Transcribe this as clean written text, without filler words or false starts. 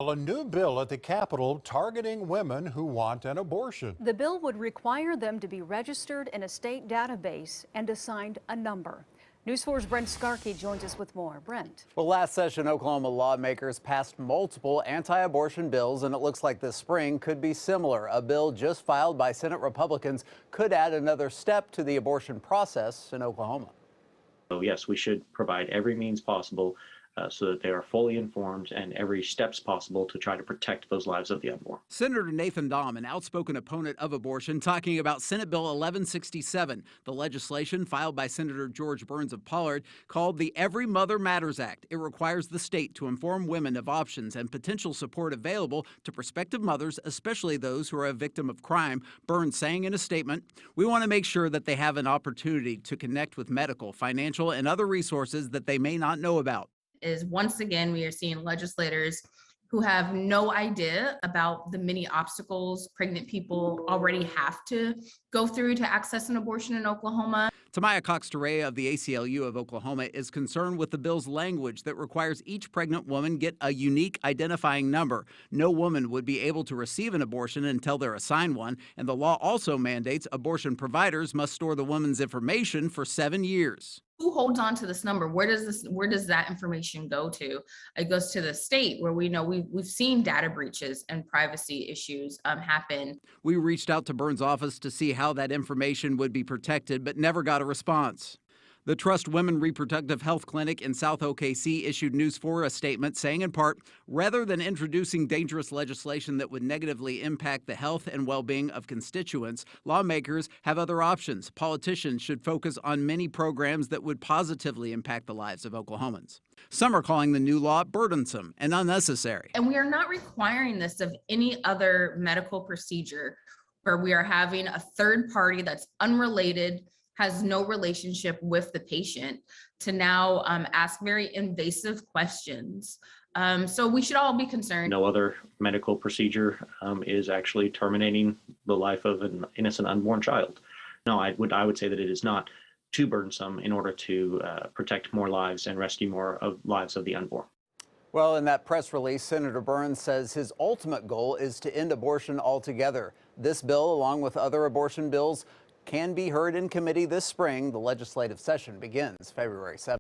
Well, a new bill at the Capitol targeting women who want an abortion. The bill would require them to be registered in a state database and assigned a number. News 4's Brent Skarkey joins us with more. Brent. Well, last session, Oklahoma lawmakers passed multiple anti-abortion bills, and it looks like this spring could be similar. A bill just filed by Senate Republicans could add another step to the abortion process in Oklahoma. So yes, we should provide every means possible so that they are fully informed and every steps possible to try to protect those lives of the unborn. Senator Nathan Dahm, an outspoken opponent of abortion, talking about Senate Bill 1167, the legislation filed by Senator George Burns of Pollard, called the Every Mother Matters Act. It requires the state to inform women of options and potential support available to prospective mothers, especially those who are a victim of crime. Burns saying in a statement, "We want to make sure that they have an opportunity to connect with medical, financial, and other resources that they may not know about." Is once again, we are seeing legislators who have no idea about the many obstacles pregnant people already have to go through to access an abortion in Oklahoma. Tamaya Cox-Teray of the ACLU of Oklahoma is concerned with the bill's language that requires each pregnant woman get a unique identifying number. No woman would be able to receive an abortion until they're assigned one, and the law also mandates abortion providers must store the woman's information for 7 years. Who holds on to this number? Where does that information go to? It goes to the state, where we know we've seen data breaches and privacy issues happen. We reached out to Burns' office to see how that information would be protected, but never got a response. The Trust Women Reproductive Health Clinic in South OKC issued News 4 a statement saying, in part, rather than introducing dangerous legislation that would negatively impact the health and well-being of constituents, lawmakers have other options. Politicians should focus on many programs that would positively impact the lives of Oklahomans. Some are calling the new law burdensome and unnecessary. And we are not requiring this of any other medical procedure where we are having a third party that's unrelated, has no relationship with the patient, to now ask very invasive questions. So we should all be concerned. No other medical procedure is actually terminating the life of an innocent unborn child. No, I would say that it is not too burdensome in order to protect more lives and rescue more of lives of the unborn. Well, in that press release, Senator Burns says his ultimate goal is to end abortion altogether. This bill, along with other abortion bills, can be heard in committee this spring. The legislative session begins February 7th.